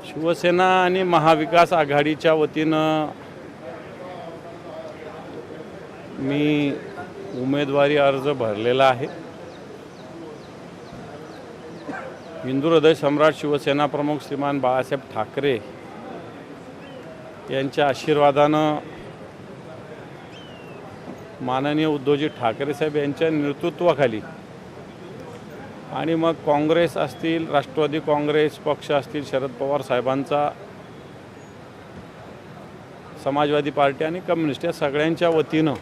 शिवसेना आणि महाविकास आघाडीच्या वतीनं मी उमेदवारी अर्ज भरलेला आहे। हिंदू हृदय सम्राट शिवसेना प्रमुख श्रीमान बाळासाहेब ठाकरे यांच्या आशीर्वादानं माननीय उद्धवजी ठाकरे साहेब यांच्या नेतृत्वाखाली आणि मग काँग्रेस असतील, राष्ट्रवादी काँग्रेस पक्ष असतील, शरद पवार साहेबांचा, समाजवादी पार्टी आणि कम्युनिस्ट या सगळ्यांच्या वतीनं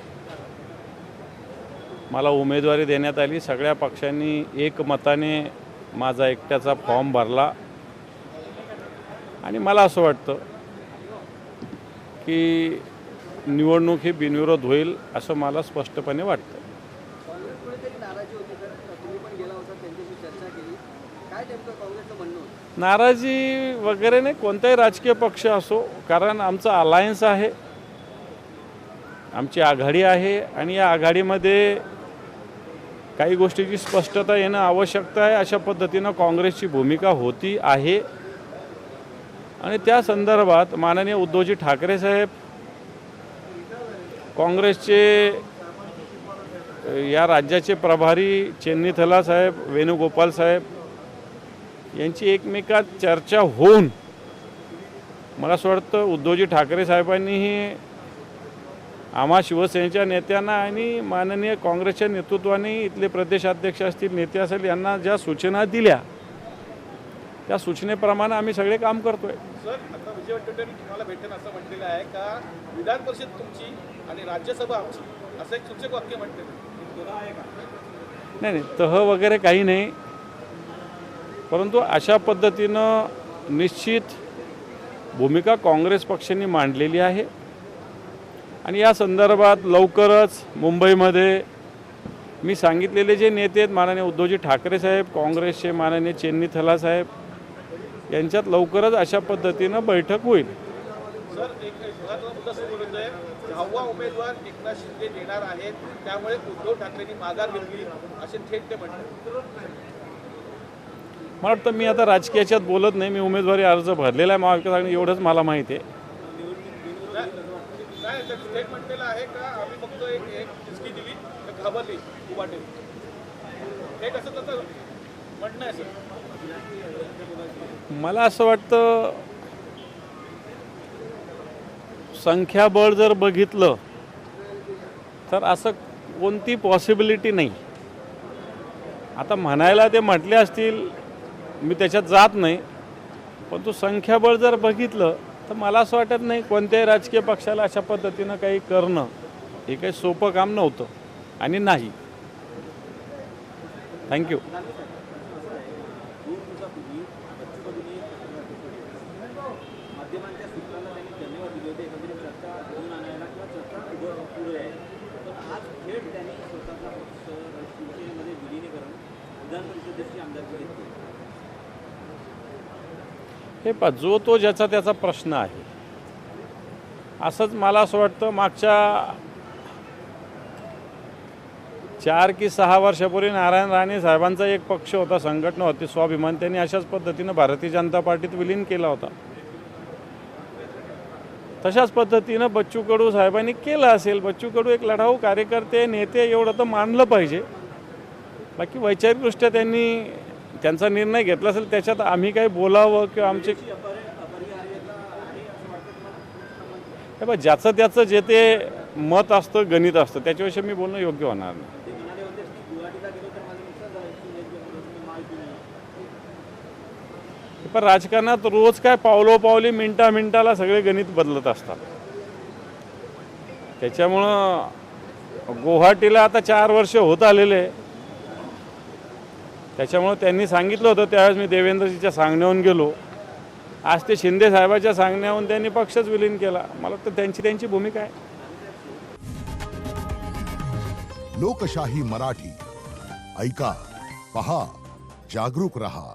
मला उमेदवारी देण्यात आली। सगळ्या पक्षांनी एकमताने माझा एकट्याचा फॉर्म भरला आणि मला असं वाटतं की निवडणूक ही बिनविरोध होईल असं मला स्पष्टपणे वाटतं। नाराजी वगैरे नाही, कोणताही राजकीय पक्ष असो, कारण आमचा अलायन्स आहे, आमची आघाडी आहे आणि या आघाडीमध्ये काही गोष्टीची स्पष्टता येणं आवश्यकता आहे। अशा पद्धतीनं काँग्रेसची भूमिका होती आहे आणि त्या संदर्भात माननीय उद्धवजी ठाकरे साहेब, काँग्रेसचे या राज्याचे प्रभारी चेन्नीथला साहेब, वेणुगोपाल साहेब यांची एकमेकात चर्चा होऊन मला असं वाटतं उद्धवजी ठाकरे साहेबांनीही आम्हा शिवसेनेच्या नेत्यांना आणि माननीय काँग्रेसच्या नेतृत्वाने इथले प्रदेशाध्यक्ष असतील, नेते असतील, यांना ज्या सूचना दिल्या त्या सूचनेप्रमाणे आम्ही सगळे काम करतोय। सर, आता विजय वडेट्टीवार तुम्हाला भेटेन असं म्हटलेलं आहे का विधान परिषद तुमची आणि राज्यसभा आमची, असं एक सूचक वाक्य म्हटलेलं आहे का? नाही, तह वगैरे काही नाही, परंतु अशा पद्धतीनं निश्चित भूमिका काँग्रेस पक्षाने मांडलेली आहे आणि या संदर्भात लवकरच मुंबईमध्ये मी सांगितलेले जे नेते आहेत, माननीय उद्धवजी ठाकरे साहेब, काँग्रेसचे माननीय चेन्नीथला साहेब यांच्यात लवकरच अशा पद्धतीनं बैठक होईल। सर, एक महत्त्वाचा मुद्दा समोर येतोय, 10वा उमेदवार एकनाथ शिंदे देणार आहेत, त्यामुळे उद्धव ठाकरेंनी माघार घेतली असे थेट ते म्हणतात। मला वाटतं मी आता राजकीयाच्यात बोलत नाही, मी उमेदवारी अर्ज भरलेला आहे महाविकास आघाडी, एवढंच मला माहिती आहे। नाही, थेट म्हटलेलं आहे का आम्ही फक्त एक चिचकी दिली तर घाबरली उभाटे, थेट असं त्याचं म्हणणं आहे सर। मला असं वाटतं संख्याबळ जर बघितलं तर असं कोणती पॉसिबिलिटी नाही। आता म्हणायला ते म्हटले असतील, मी त्याच्यात जात नाही, पण तो संख्याबळ जर बघितलं तर मला असं वाटत नाही कोणत्याही राजकीय पक्षाला अशा पद्धतीनं काही करणं हे काही सोपं काम नव्हतं आणि नाही। थँक्यू। हे पहा, जो तो ज्याचा त्याचा प्रश्न आहे। असंच मला असं वाटतं मागच्या 4 की 6 वर्षापूर्वी नारायण राणे साहेबांचा एक पक्ष होता, संघटना होती स्वाभिमान, त्यांनी अशाच पद्धतीनं भारतीय जनता पार्टीत विलीन केला होता। तशाच पद्धतीनं बच्चू कडू साहेबांनी केलं असेल। बच्चू कडू एक लढाऊ कार्यकर्ते, नेते, एवढं तर मानलं पाहिजे। बाकी वैचारिकदृष्ट्या त्यांनी त्यांचा निर्णय घेतला असेल, त्याच्यात आम्ही काही बोलावं किंवा आमचे हे बघ, ज्याचं त्याचं जे ते मत असतं, गणित असतं, त्याच्याविषयी मी बोलणं योग्य होणार नाही। पण राजकारणात रोज काय पावलोपावली, मिनिटाला सगळे गणित बदलत असतात। त्याच्यामुळं गुवाहाटीला आता 4 वर्ष होत आलेले, त्याच्यामुळे त्यांनी सांगितलं होतं त्यावेळेस मी देवेंद्रजीच्या सांगण्याहून गेलो, आज ते शिंदे साहेबाच्या सांगण्याहून त्यांनी पक्षच विलीन केला। मला वाटतं त्यांची भूमिका आहे। लोकशाही मराठी ऐका, पहा, जागरूक रहा।